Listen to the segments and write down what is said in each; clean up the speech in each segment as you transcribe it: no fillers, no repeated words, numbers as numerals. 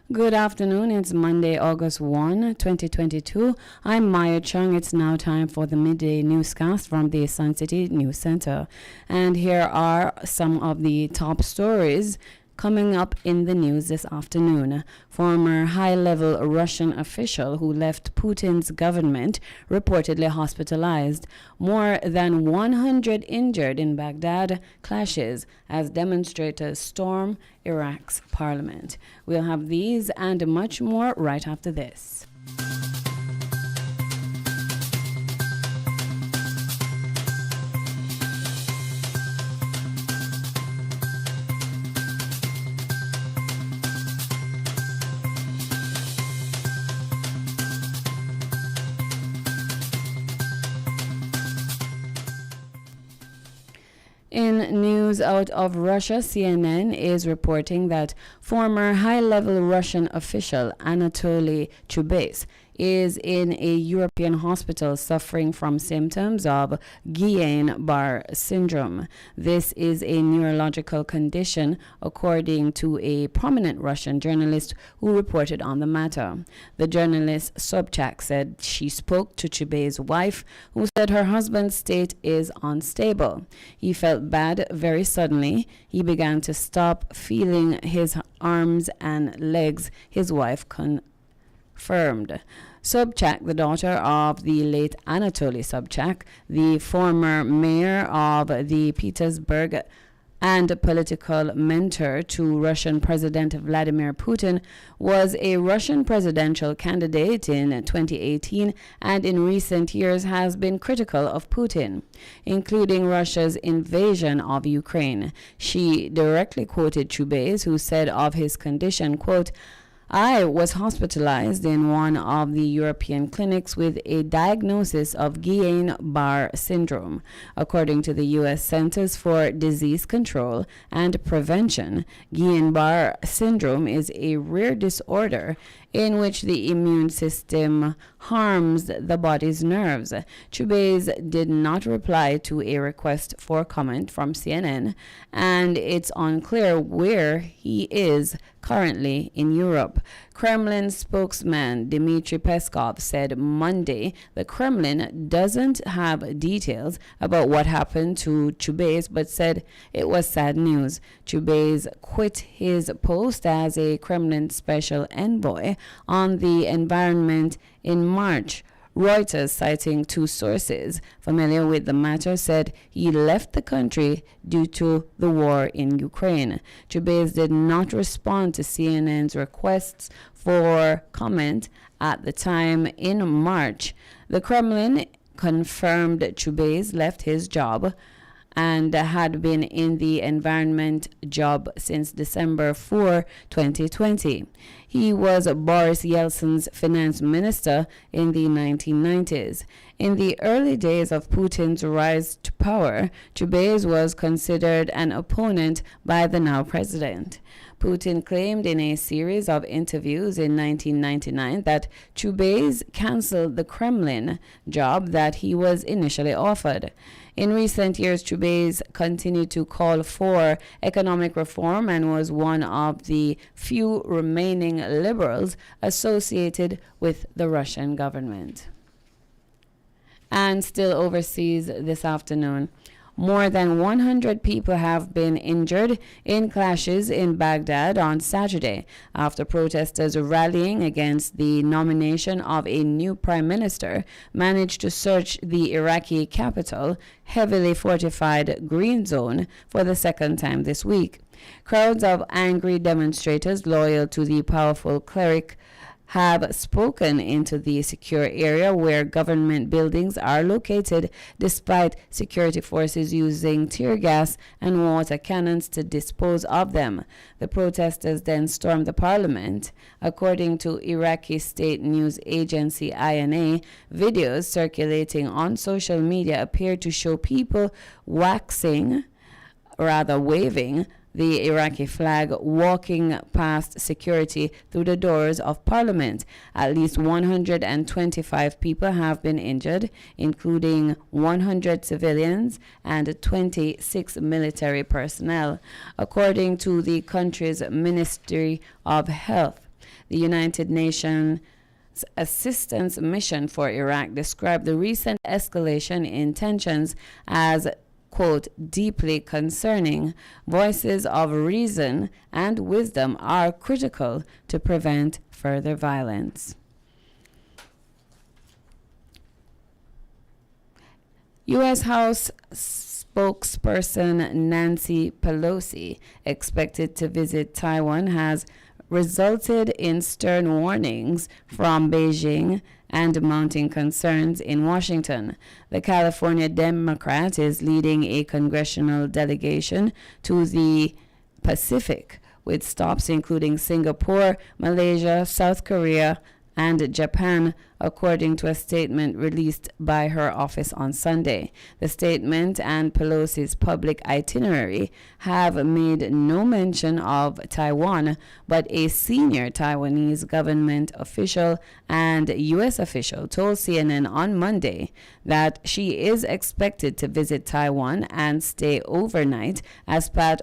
Good afternoon. It's Monday, August 1, 2022. I'm Maya Chung. It's now time for the midday newscast from the Suncity News Center. And here are some of the top stories coming up in the news this afternoon. Former high-level Russian official who left Putin's government reportedly hospitalized. More than 100 injured in Baghdad clashes as demonstrators storm Iraq's parliament. We'll have these and much more right after this. In news out of Russia, CNN is reporting that former high-level Russian official Anatoly Chubes is in a European hospital suffering from symptoms of Guillain-Barré syndrome. This is a neurological condition, according to a prominent Russian journalist who reported on the matter. The journalist Sobchak said she spoke to Chubes' wife, who said her husband's state is unstable. He felt bad very suddenly. He began to stop feeling his arms and legs, his wife confirmed. Sobchak, the daughter of the late Anatoly Sobchak, the former mayor of the Petersburg and political mentor to Russian President Vladimir Putin, was a Russian presidential candidate in 2018 and in recent years has been critical of Putin, including Russia's invasion of Ukraine. She directly quoted Chubes, who said of his condition, quote, "I was hospitalized in one of the European clinics with a diagnosis of Guillain-Barré syndrome. According to the U.S. Centers for Disease Control and Prevention, Guillain-Barré syndrome is a rare disorder in which the immune system harms the body's nerves." Chubes did not reply to a request for comment from CNN, and it's unclear where he is currently in Europe. Kremlin spokesman Dmitry Peskov said Monday the Kremlin doesn't have details about what happened to Chubes, but said it was sad news. Chubes quit his post as a Kremlin special envoy on the environment in March. Reuters, citing two sources familiar with the matter, said he left the country due to the war in Ukraine. Chubes did not respond to CNN's requests for comment at the time in March. The Kremlin confirmed Chubes left his job and had been in the environment job since December 4, 2020. He was Boris Yeltsin's finance minister in the 1990s. In the early days of Putin's rise to power, Chubes was considered an opponent by the now president. Putin claimed in a series of interviews in 1999 that Chubes canceled the Kremlin job that he was initially offered. In recent years, Chubes continued to call for economic reform and was one of the few remaining liberals associated with the Russian government. And still overseas this afternoon, more than 100 people have been injured in clashes in Baghdad on Saturday after protesters rallying against the nomination of a new prime minister managed to search the Iraqi capital, heavily fortified Green Zone, for the second time this week. Crowds of angry demonstrators loyal to the powerful cleric have spoken into the secure area where government buildings are located, despite security forces using tear gas and water cannons to dispose of them. The protesters then stormed the parliament. According to Iraqi state news agency INA, videos circulating on social media appear to show people waving the Iraqi flag, walking past security through the doors of parliament. At least 125 people have been injured, including 100 civilians and 26 military personnel, according to the country's Ministry of Health. The United Nations assistance mission for Iraq described the recent escalation in tensions as, quote, deeply concerning. Voices of reason and wisdom are critical to prevent further violence. U.S. House spokesperson Nancy Pelosi, expected to visit Taiwan, has resulted in stern warnings from Beijing and mounting concerns in Washington. The California Democrat is leading a congressional delegation to the Pacific, with stops including Singapore, Malaysia, South Korea, and Japan, according to a statement released by her office on Sunday. The statement and Pelosi's public itinerary have made no mention of Taiwan, but a senior Taiwanese government official and U.S. official told CNN on Monday that she is expected to visit Taiwan and stay overnight as part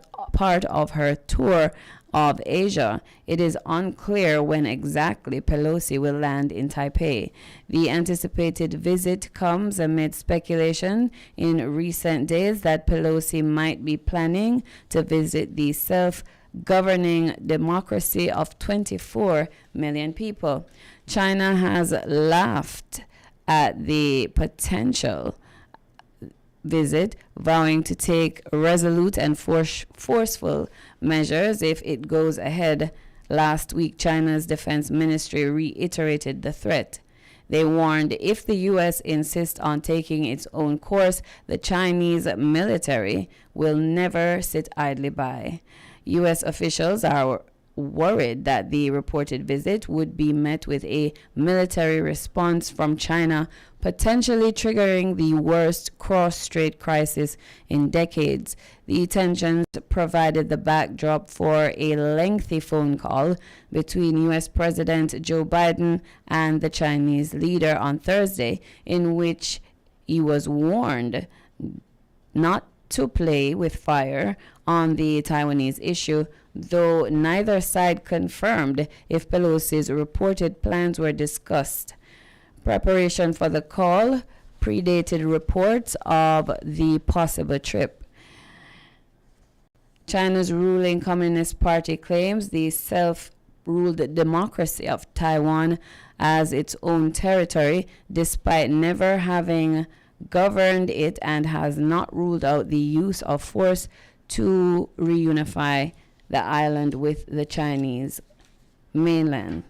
of her tour of Asia. It is unclear when exactly Pelosi will land in Taipei. The anticipated visit comes amid speculation in recent days that Pelosi might be planning to visit the self-governing democracy of 24 million people. China has laughed at the potential visit, vowing to take resolute and forceful measures if it goes ahead. Last week, China's defense ministry reiterated the threat. They warned if the U.S. insists on taking its own course, the Chinese military will never sit idly by. U.S. officials are worried that the reported visit would be met with a military response from China, potentially triggering the worst cross-strait crisis in decades. The tensions provided the backdrop for a lengthy phone call between U.S. President Joe Biden and the Chinese leader on Thursday, in which he was warned not to play with fire on the Taiwanese issue, though neither side confirmed if Pelosi's reported plans were discussed. Preparation for the call predated reports of the possible trip. China's ruling Communist Party claims the self-ruled democracy of Taiwan as its own territory, despite never having governed it, and has not ruled out the use of force to reunify the island with the Chinese mainland.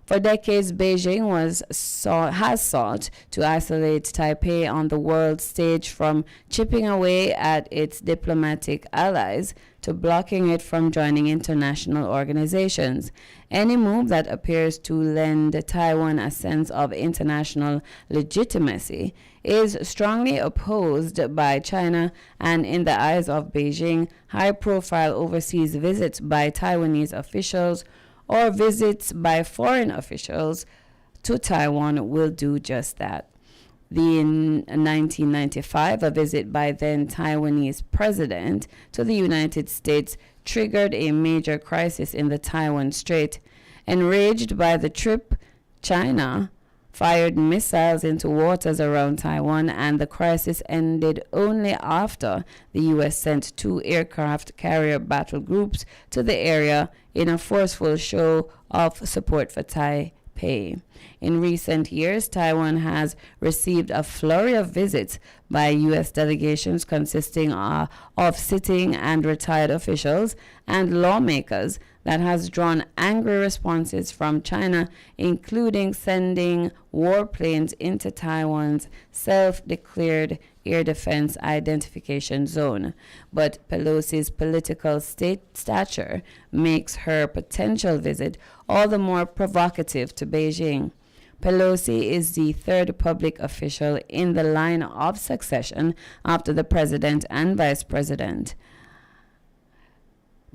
For decades, Beijing has sought to isolate Taipei on the world stage, from chipping away at its diplomatic allies to blocking it from joining international organizations. Any move that appears to lend Taiwan a sense of international legitimacy is strongly opposed by China, and in the eyes of Beijing, high-profile overseas visits by Taiwanese officials or visits by foreign officials to Taiwan will do just that. In 1995, a visit by then Taiwanese president to the United States triggered a major crisis in the Taiwan Strait. Enraged by the trip, China fired missiles into waters around Taiwan, and the crisis ended only after the U.S. sent 2 aircraft carrier battle groups to the area in a forceful show of support for Taipei. In recent years, Taiwan has received a flurry of visits by U.S. delegations consisting of sitting and retired officials and lawmakers that has drawn angry responses from China, including sending warplanes into Taiwan's self-declared air defense identification zone. But Pelosi's political stature makes her potential visit all the more provocative to Beijing. Pelosi is the third public official in the line of succession after the president and vice president.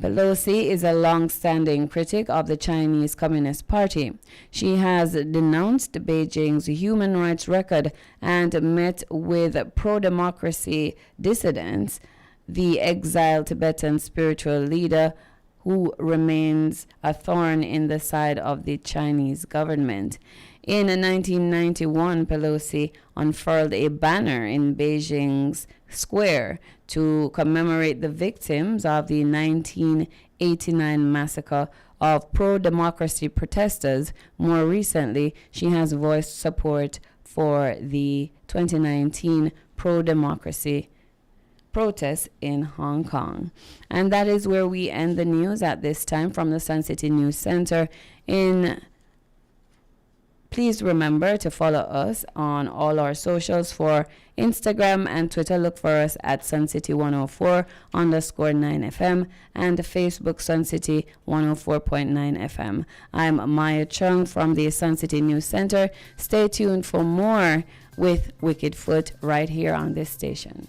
Pelosi is a long-standing critic of the Chinese Communist Party. She has denounced Beijing's human rights record and met with pro-democracy dissidents, the exiled Tibetan spiritual leader who remains a thorn in the side of the Chinese government. In 1991, Pelosi unfurled a banner in Beijing's square to commemorate the victims of the 1989 massacre of pro-democracy protesters. More recently, she has voiced support for the 2019 pro-democracy protests in Hong Kong. And that is where we end the news at this time from the Suncity News Center. Please remember to follow us on all our socials. For Instagram and Twitter, look for us at Suncity104.9 FM and Facebook Suncity 104.9 FM. I'm Maya Chung from the Suncity News Center. Stay tuned for more with Wicked Foot right here on this station.